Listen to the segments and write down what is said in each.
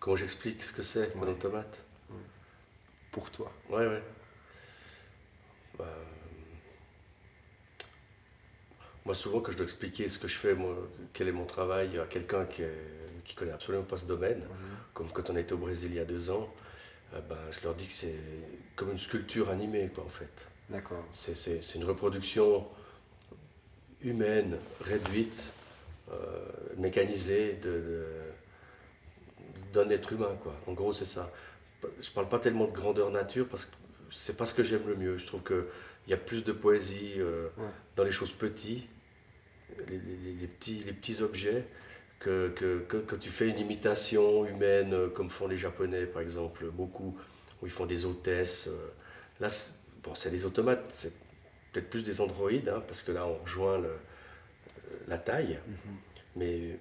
Comment j'explique ce que c'est qu'un Ouais. automate? Pour toi. Ouais, ouais. Bah, moi, souvent, quand je dois expliquer ce que je fais, moi, quel est mon travail à quelqu'un qui connaît absolument pas ce domaine, Mhm. comme quand on était au Brésil il y a 2 ans, ben, je leur dis que c'est comme une sculpture animée, quoi, en fait. D'accord. C'est une reproduction humaine, réduite, mécanisée d'un être humain, quoi. En gros, c'est ça. Je parle pas tellement de grandeur nature parce que c'est pas ce que j'aime le mieux. Je trouve qu'il y a plus de poésie Ouais. dans les choses petites, les petits objets, que tu fais une imitation humaine, comme font les Japonais, par exemple, beaucoup, où ils font des hôtesses. Là, bon, c'est des automates, c'est peut-être plus des androïdes, hein, parce que là, on rejoint la taille. Mhm. Mais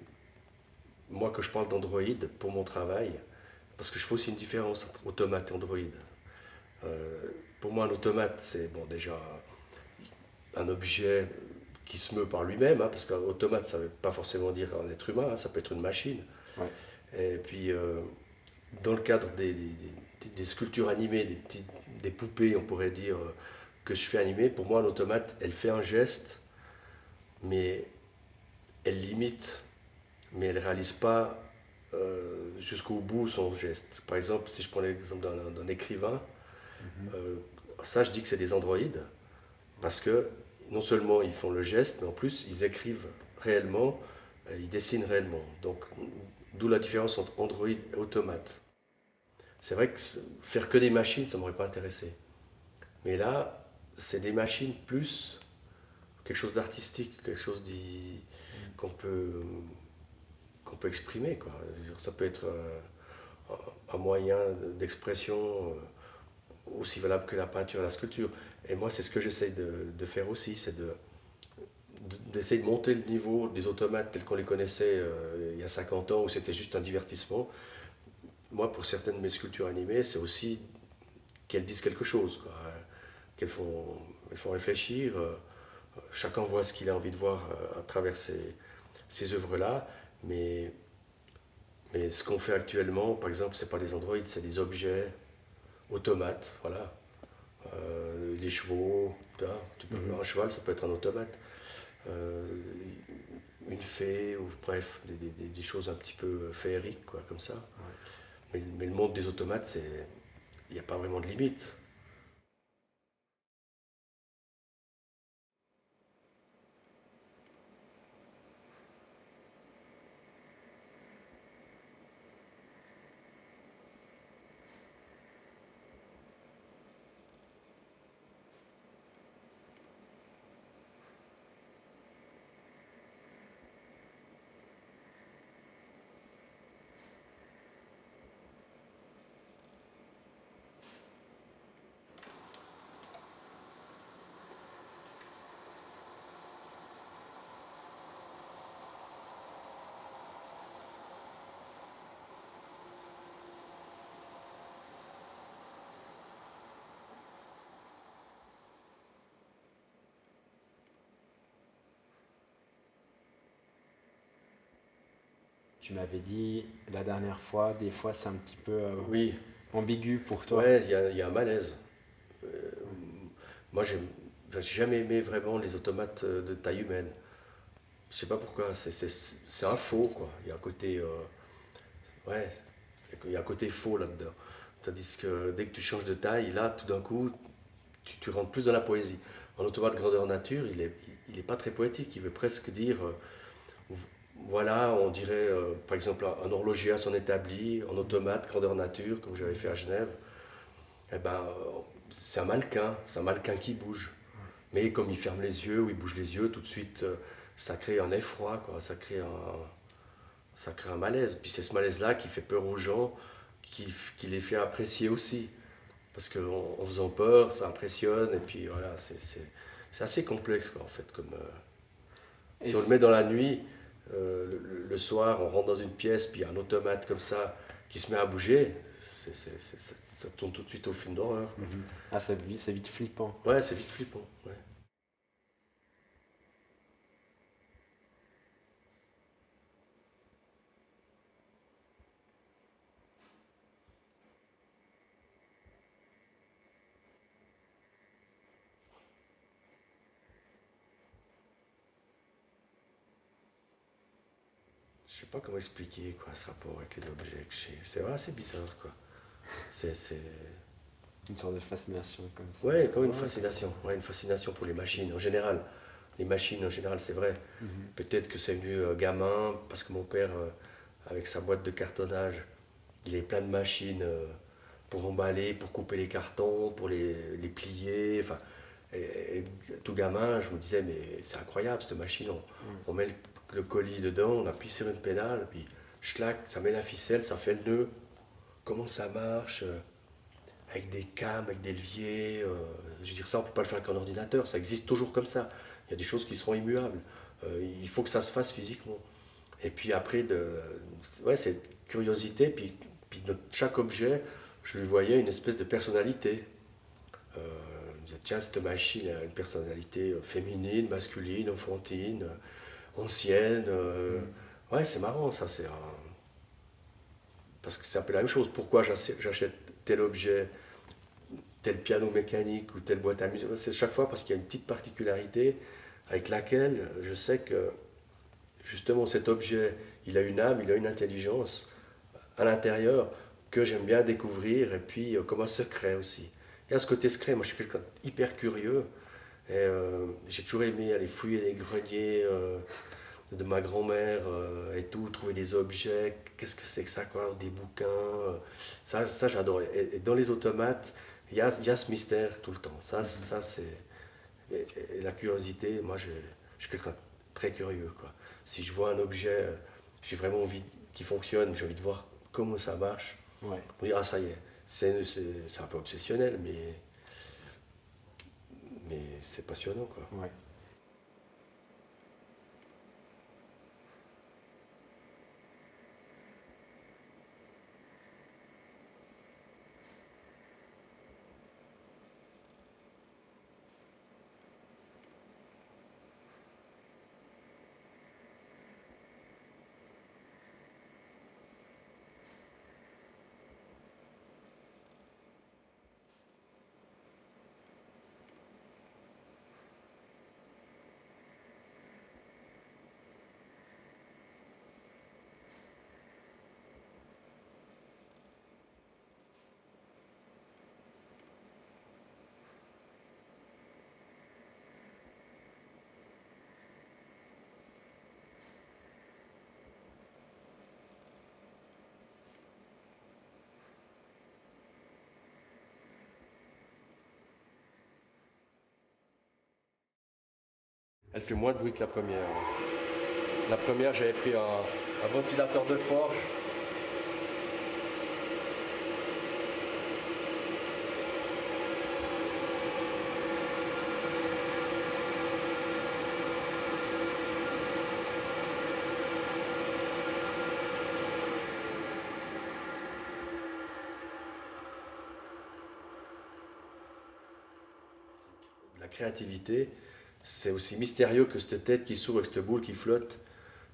moi, que je parle d'androïde pour mon travail, parce que je fais aussi une différence entre automate et androïde. Euh, pour moi, un automate, c'est bon, déjà un objet qui se meut par lui-même, hein, parce qu'un automate, ça ne veut pas forcément dire un être humain, hein, ça peut être une machine. Ouais. Et puis, dans le cadre des sculptures animées, des poupées, on pourrait dire, que je fais animer, pour moi, un automate, elle fait un geste, mais elle limite, mais elle ne réalise pas jusqu'au bout son geste. Par exemple, si je prends l'exemple d'un écrivain, Mhm. euh, ça, je dis que c'est des androïdes, parce que non seulement ils font le geste, mais en plus, ils écrivent réellement, ils dessinent réellement. Donc, d'où la différence entre Android et automate. C'est vrai que faire que des machines, ça ne m'aurait pas intéressé. Mais là, c'est des machines plus quelque chose d'artistique, quelque chose qu'on peut, qu'on peut exprimer, quoi. Ça peut être un moyen d'expression aussi valable que la peinture et la sculpture. Et moi, c'est ce que j'essaye de faire aussi, c'est d'essayer de monter le niveau des automates tels qu'on les connaissait il y a 50 ans, où c'était juste un divertissement. Moi, pour certaines de mes sculptures animées, c'est aussi qu'elles disent quelque chose, quoi. Elles font réfléchir. Chacun voit ce qu'il a envie de voir à travers ces œuvres-là. Mais, mais ce qu'on fait actuellement, par exemple, c'est pas des androïdes, c'est des objets automates. Voilà. Les chevaux, Mhm. un cheval, ça peut être un automate. Euh, une fée, ou bref, des choses un petit peu féeriques, quoi, comme ça. Ouais. Mais le monde des automates, il n'y a pas vraiment de limite. Tu m'avais dit la dernière fois, des fois c'est un petit peu Oui, ambigu pour toi. ouais, il y a un malaise. Euh, moi, j'ai jamais aimé vraiment les automates de taille humaine. Je sais pas pourquoi, c'est un faux, quoi. Il y a un côté, ouais, il y a un côté faux là-dedans. Tandis que dès que tu changes de taille, là, tout d'un coup, tu rentres plus dans la poésie. Un automate grandeur nature, il est pas très poétique. Il veut presque dire, voilà, on dirait, par exemple, un horloger à son établi, en automate grandeur nature, comme j'avais fait à Genève. Eh ben, c'est un mannequin qui bouge. Mais comme il ferme les yeux ou il bouge les yeux, tout de suite, ça crée un effroi, quoi. Ça crée un malaise. Puis c'est ce malaise-là qui fait peur aux gens, qui les fait apprécier aussi. Parce qu'en faisant peur, ça impressionne. Et puis voilà, c'est assez complexe, quoi, en fait. Et Si on le met dans la nuit, le soir, on rentre dans une pièce, puis il y a un automate comme ça qui se met à bouger, ça tourne tout de suite au film d'horreur, quoi. mhm. Ah, c'est vite flippant. Ouais, c'est vite flippant. Ouais. je sais pas comment expliquer quoi, ce rapport avec les objets que j'ai. C'est vrai, c'est bizarre quoi. C'est Une sorte de fascination comme ça. ouais, comme une fascination. Ouais, une fascination pour les machines en général. Les machines en général, c'est vrai. Mhm. Peut-être que c'est venu gamin, parce que mon père, avec sa boîte de cartonnage, il avait plein de machines pour emballer, pour couper les cartons, pour les plier. Enfin, et tout gamin, je me disais, mais c'est incroyable cette machine. On met le colis dedans, on appuie sur une pédale, puis schlac, ça met la ficelle, ça fait le nœud. Comment ça marche avec des cames, avec des leviers. Je veux dire, ça, on ne peut pas le faire qu'en ordinateur. Ça existe toujours comme ça. Il y a des choses qui seront immuables. Il faut que ça se fasse physiquement. Et puis après, ouais, cette curiosité, puis dans chaque objet, je lui voyais une espèce de personnalité. Je me disais, tiens, cette machine a une personnalité féminine, masculine, enfantine, ancienne. Ouais, c'est marrant, ça. Parce que c'est un peu la même chose. Pourquoi j'achète tel objet, tel piano mécanique ou telle boîte à musique? C'est chaque fois parce qu'il y a une petite particularité avec laquelle je sais que justement cet objet, il a une âme, il a une intelligence à l'intérieur que j'aime bien découvrir et puis comme un secret aussi. Il y a ce côté secret, moi je suis quelqu'un hyper curieux et j'ai toujours aimé aller fouiller les greniers de ma grand-mère et tout, trouver des objets, qu'est-ce que c'est que ça quoi, des bouquins, ça j'adore. Et dans les automates, il y a ce mystère tout le temps, ça c'est... Et la curiosité, moi je suis quelqu'un de très curieux quoi. Si je vois un objet, j'ai vraiment envie qu'il fonctionne, j'ai envie de voir comment ça marche. Ouais. On dit, ah ça y est, c'est un peu obsessionnel, mais c'est passionnant quoi. Ouais. Elle fait moins de bruit que la première. La première, j'avais pris un ventilateur de forge. La créativité, c'est aussi mystérieux que cette tête qui s'ouvre avec cette boule qui flotte.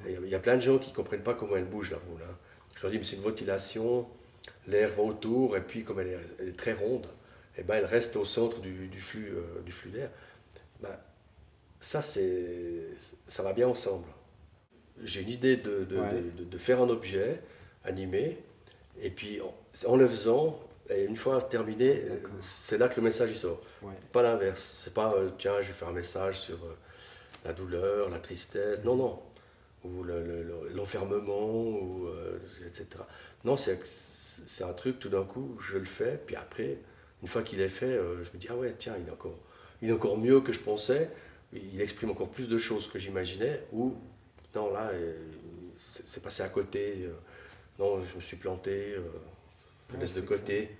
Et il y a plein de gens qui ne comprennent pas comment elle bouge la boule. Hein. Je leur dis, mais c'est une ventilation, l'air va autour, et puis comme elle est très ronde, et ben elle reste au centre du flux d'air. Ben, ça, ça va bien ensemble. J'ai une idée de faire un objet animé, et puis en le faisant, et une fois terminé, c'est là que le message il sort. Ouais. Pas l'inverse. C'est pas, tiens, je vais faire un message sur la douleur, la tristesse. Non, non. Ou l'enfermement, ou, etc. Non, c'est un truc, tout d'un coup, je le fais, puis après, une fois qu'il est fait, je me dis, ah ouais, tiens, il est encore mieux que je pensais, il exprime encore plus de choses que j'imaginais, ou non, là, c'est passé à côté, non, je me suis planté, je laisse de côté.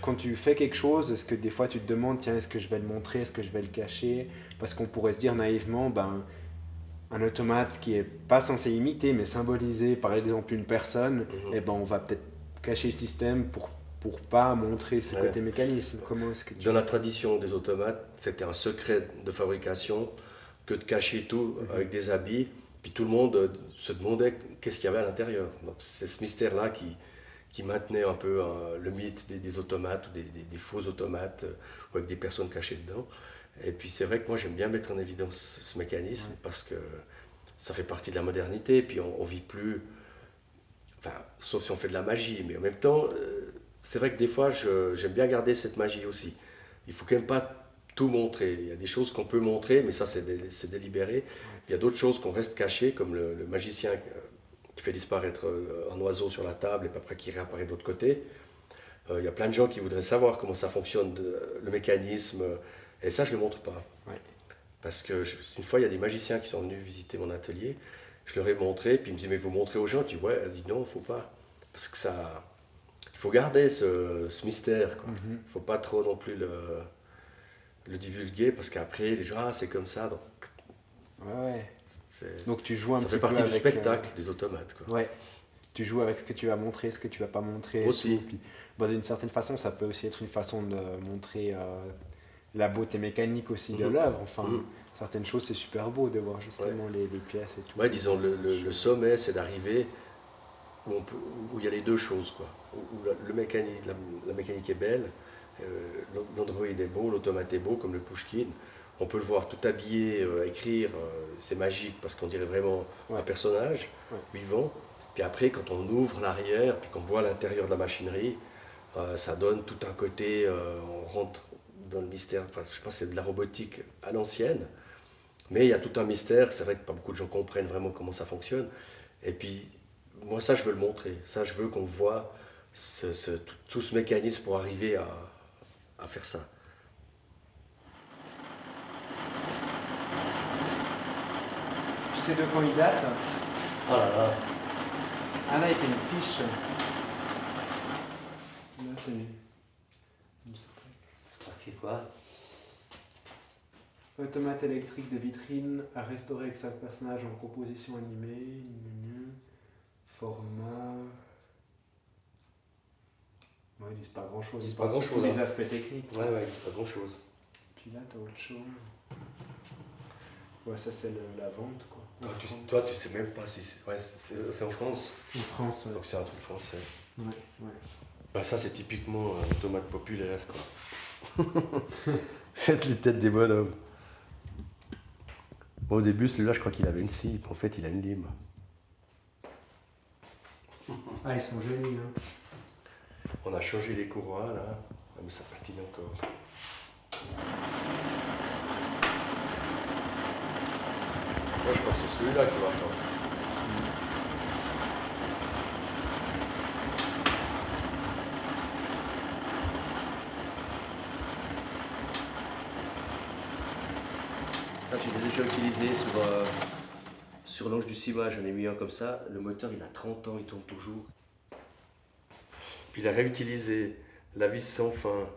Quand tu fais quelque chose, est-ce que des fois tu te demandes, tiens, est-ce que je vais le montrer, est-ce que je vais le cacher? Parce qu'on pourrait se dire naïvement, ben, un automate qui est pas censé imiter, mais symboliser par exemple une personne, eh ben, on va peut-être cacher le système pour pas montrer ses côtés mécanismes. Comment est-ce que Dans la tradition des automates, c'était un secret de fabrication que de cacher tout avec des habits, puis tout le monde se demandait qu'est-ce qu'il y avait à l'intérieur. Donc c'est ce mystère-là qui maintenait un peu le mythe des automates ou des faux automates ou avec des personnes cachées dedans. Et puis c'est vrai que moi j'aime bien mettre en évidence ce mécanisme parce que ça fait partie de la modernité, puis on vit plus, enfin, sauf si on fait de la magie, mais en même temps, c'est vrai que des fois, j'aime bien garder cette magie aussi. Il faut quand même pas tout montrer. Il y a des choses qu'on peut montrer, mais ça, c'est délibéré. Il y a d'autres choses qu'on reste cachées, comme le magicien qui fait disparaître un oiseau sur la table et puis après qui réapparaît de l'autre côté. Il y a plein de gens qui voudraient savoir comment ça fonctionne, le mécanisme, et ça, je ne le montre pas. Ouais. Parce que une fois, il y a des magiciens qui sont venus visiter mon atelier, je leur ai montré, puis ils me disaient, mais vous montrez aux gens? Je dis, ouais, elle dit non, il ne faut pas. Parce que ça. Il faut garder ce mystère, quoi. Il ne faut pas trop non plus le divulguer, parce qu'après, les gens, ah, c'est comme ça. Donc, Ouais. Donc tu joues un ça petit fait partie peu du avec, spectacle des automates, quoi. Ouais. Tu joues avec ce que tu vas montrer, ce que tu vas pas montrer. Aussi. Puis, d'une certaine façon, ça peut aussi être une façon de montrer la beauté mécanique aussi de l'œuvre. Enfin, certaines choses, c'est super beau de voir justement les pièces et tout. Ouais, disons, le sommet, c'est d'arriver où il y a les deux choses, quoi. Où la mécanique est belle, l'Android est beau, l'automate est beau, comme le Pushkin. On peut le voir tout habillé, écrire, c'est magique parce qu'on dirait vraiment un personnage vivant. Puis après, quand on ouvre l'arrière, puis qu'on voit l'intérieur de la machinerie, ça donne tout un côté, on rentre dans le mystère, enfin, je sais pas, c'est de la robotique à l'ancienne, mais il y a tout un mystère, c'est vrai que pas beaucoup de gens comprennent vraiment comment ça fonctionne. Et puis, moi, ça, je veux le montrer, ça, je veux qu'on voit tout ce mécanisme pour arriver à faire ça. Tu sais de quand il date? Oh là là. Ah là, il y a une fiche. Là, Ok, quoi? Automate électrique de vitrine à restaurer avec 5 personnages en composition animée. Format. Ouais, ils disent pas grand chose. Ils disent pas grand chose. Les aspects techniques. Ouais, ils disent pas grand chose. Puis là, t'as autre chose. Ouais, ça, c'est la vente, quoi. Toi, tu sais même pas si c'est en France. En France, ouais. Donc c'est un truc français. Ouais. Bah ça, c'est typiquement un automate populaire, quoi. C'est les têtes des bonhommes. Bon, au début, celui-là, je crois qu'il avait une scie, en fait, il a une lime. Ah, ils sont jolis, hein. On a changé les courroies, là, mais ça patine encore. Moi, je crois que c'est celui-là qui va faire. Ça, j'ai déjà utilisé sur l'ange du Cima, j'en ai mis un comme ça. Le moteur, il a 30 ans, il tourne toujours. Puis il a réutilisé la vis sans fin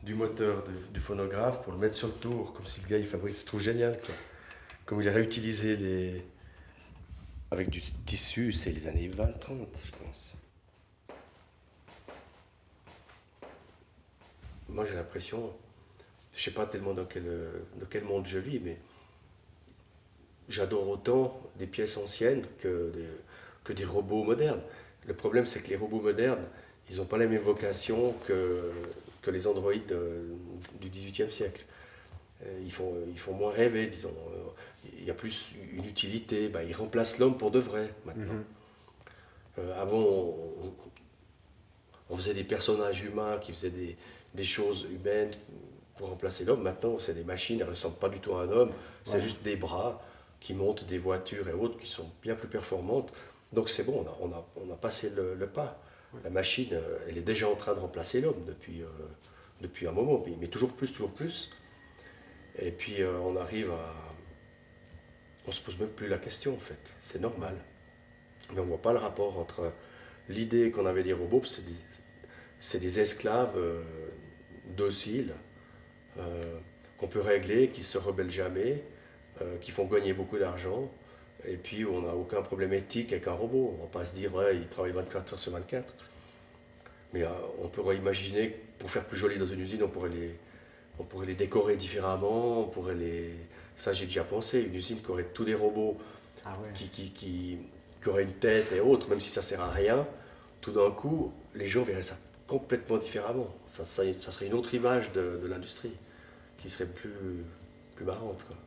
du moteur du phonographe pour le mettre sur le tour, comme si le gars il fabrique. Je trouve génial, quoi. Comme il a réutilisé avec du tissu, c'est les années 20-30, je pense. Moi, j'ai l'impression, je sais pas tellement dans quel monde je vis, mais j'adore autant des pièces anciennes que des robots modernes. Le problème, c'est que les robots modernes, ils n'ont pas la même vocation que les androïdes du XVIIIe siècle. Ils font moins rêver, disons. Il y a plus une utilité. Ils remplacent l'homme pour de vrai, maintenant. Avant, on faisait des personnages humains qui faisaient des choses humaines pour remplacer l'homme. Maintenant, c'est des machines, elles ne ressemblent pas du tout à un homme. C'est juste des bras qui montent des voitures et autres qui sont bien plus performantes. Donc c'est bon, on a passé le pas. La machine, elle est déjà en train de remplacer l'homme depuis un moment, mais toujours plus, toujours plus. Et puis on arrive à... On se pose même plus la question, en fait. C'est normal. Mais on ne voit pas le rapport entre l'idée qu'on avait des robots, c'est des esclaves dociles, qu'on peut régler, qui ne se rebellent jamais, qui font gagner beaucoup d'argent, et puis on n'a aucun problème éthique avec un robot. On ne va pas se dire, ouais, il travaille 24 heures sur 24. Mais on pourrait imaginer, pour faire plus joli dans une usine, on pourrait les décorer différemment, Ça, j'ai déjà pensé, une usine qui aurait tous des robots qui auraient une tête et autres, même si ça ne sert à rien, tout d'un coup, les gens verraient ça complètement différemment. Ça serait une autre image de l'industrie, qui serait plus marrante, quoi.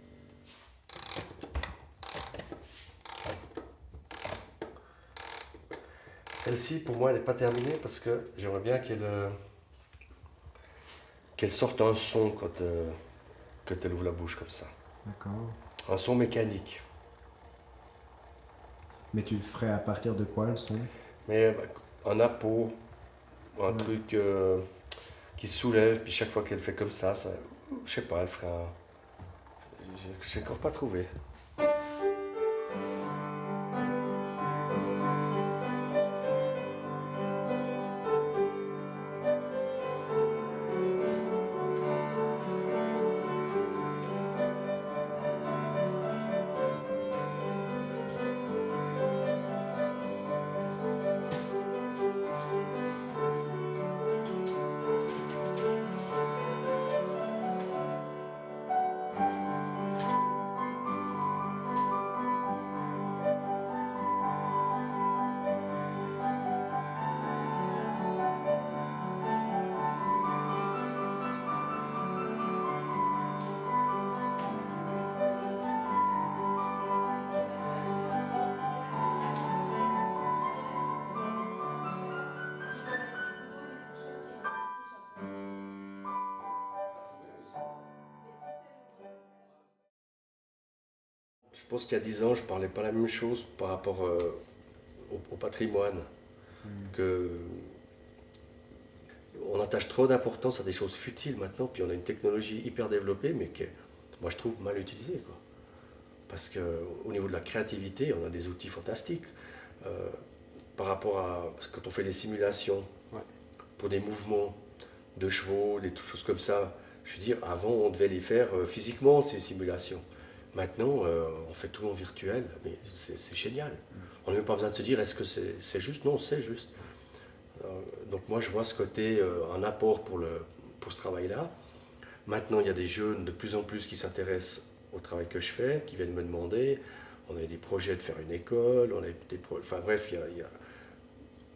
Celle-ci, pour moi, elle n'est pas terminée parce que j'aimerais bien qu'elle sorte un son quand elle ouvre la bouche comme ça. D'accord. Un son mécanique. Mais tu le ferais à partir de quoi le son? Mais un appôt, un Ouais. truc qui soulève, puis chaque fois qu'elle fait comme ça, je sais pas, elle ferait un. J'ai encore pas trouvé. Je pense qu'il y a 10 ans, je parlais pas la même chose par rapport au patrimoine. Hmm. Que on attache trop d'importance à des choses futiles maintenant, puis on a une technologie hyper développée, mais que moi je trouve mal utilisée, quoi. Parce qu'au niveau de la créativité, on a des outils fantastiques. Euh, Par rapport à quand on fait des simulations Ouais. pour des mouvements de chevaux, des choses comme ça, je veux dire, avant on devait les faire physiquement, ces simulations. Maintenant, on fait tout en virtuel, mais c'est génial. On n'a même pas besoin de se dire est-ce que c'est juste. Non, c'est juste. Euh, donc moi je vois ce côté, un apport pour ce travail-là. Maintenant il y a des jeunes de plus en plus qui s'intéressent au travail que je fais, qui viennent me demander. On a des projets de faire une école, on a enfin bref,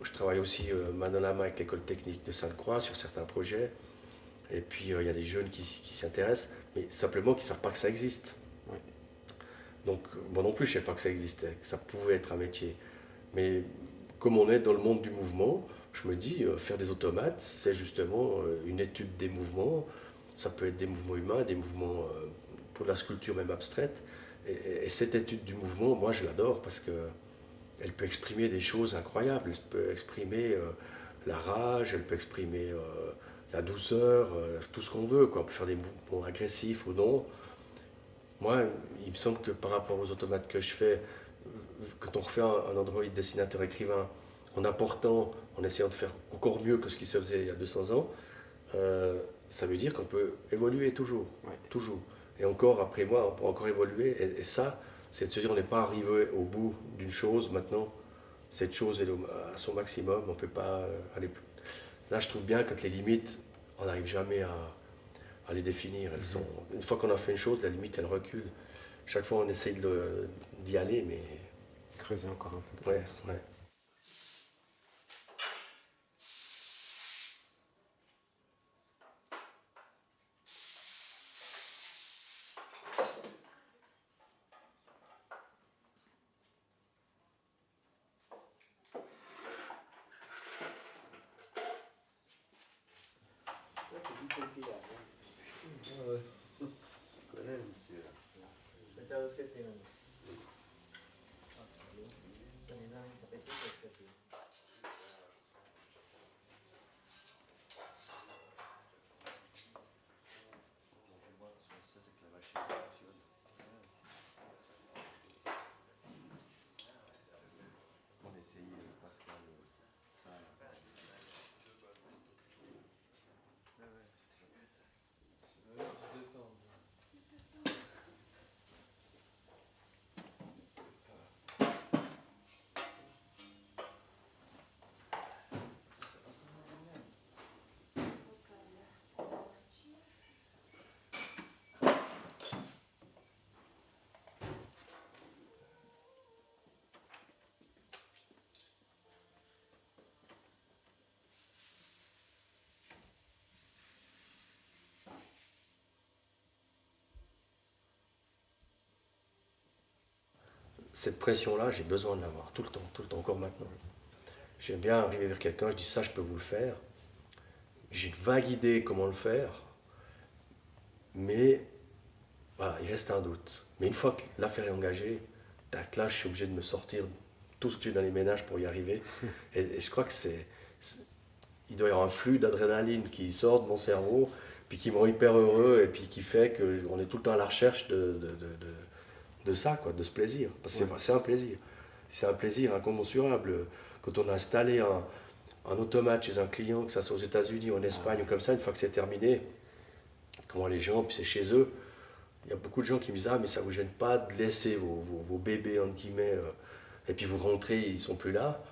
je travaille aussi main dans la main avec l'école technique de Sainte-Croix sur certains projets. Et puis il y a des jeunes qui s'y intéressent, mais simplement qui ne savent pas que ça existe. Ouais. Donc moi non plus je ne savais pas que ça existait, que ça pouvait être un métier. Mais comme on est dans le monde du mouvement, je me dis, faire des automates, c'est justement une étude des mouvements. Ça peut être des mouvements humains, des mouvements pour la sculpture même abstraite. Et cette étude du mouvement, moi je l'adore parce que elle peut exprimer des choses incroyables. Elle peut exprimer la rage, elle peut exprimer la douceur, tout ce qu'on veut, quoi. On peut faire des mouvements agressifs ou non. Moi, il me semble que par rapport aux automates que je fais, quand on refait un Android dessinateur-écrivain, en apportant, en essayant de faire encore mieux que ce qui se faisait il y a 200 ans, euh, ça veut dire qu'on peut évoluer toujours, Ouais. toujours. Et encore, après moi, on peut encore évoluer. Et ça, c'est de se dire, on n'est pas arrivé au bout d'une chose. Maintenant, cette chose est à son maximum, on ne peut pas aller plus. Là, je trouve bien que les limites, on n'arrive jamais à les définir. Elles sont, une fois qu'on a fait une chose, la limite, elle recule. Chaque fois, on essaye d'y aller, mais Creuser encore un peu ouais, plus. ouais. Cette pression-là, j'ai besoin de l'avoir tout le temps, encore maintenant. J'aime bien arriver vers quelqu'un, je dis ça, je peux vous le faire. J'ai une vague idée comment le faire, mais voilà, il reste un doute. Mais une fois que l'affaire est engagée, tac, là, je suis obligé de me sortir tout ce que j'ai dans les ménages pour y arriver. Et je crois que il doit y avoir un flux d'adrénaline qui sort de mon cerveau, puis qui me rend hyper heureux, et puis qui fait qu'on est tout le temps à la recherche de ça, quoi, de ce plaisir. Parce que c'est un plaisir. C'est un plaisir incommensurable. Quand on a installé un automate chez un client, que ça soit aux États-Unis ou en Espagne ou comme ça, une fois que c'est terminé, comment les gens, puis c'est chez eux, il y a beaucoup de gens qui me disent ah mais ça vous gêne pas de laisser vos bébés entre guillemets et puis vous rentrez, ils sont plus là.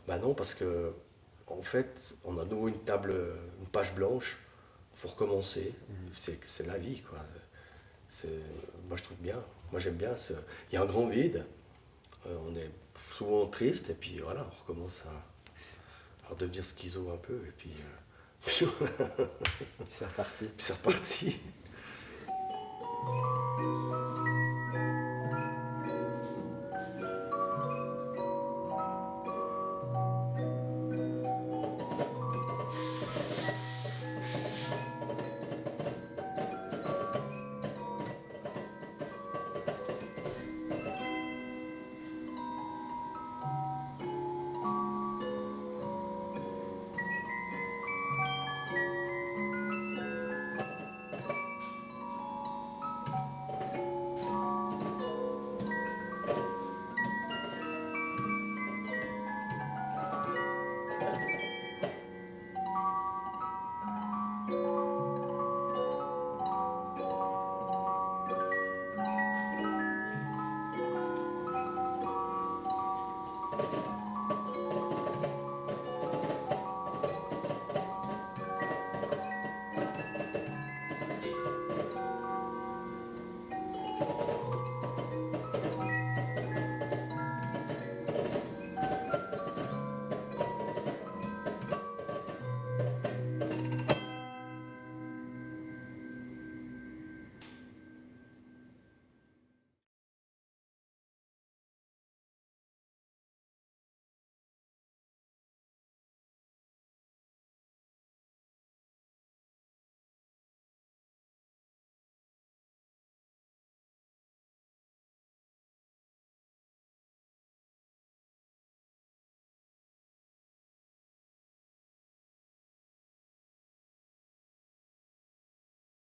Bah non, parce que en fait on a de nouveau une page blanche, faut recommencer. C'est la vie quoi. C'est, moi je trouve bien, moi j'aime bien. Il y a un grand vide, on est souvent triste et puis voilà, on recommence à devenir schizo un peu et puis C'est reparti. puis c'est reparti.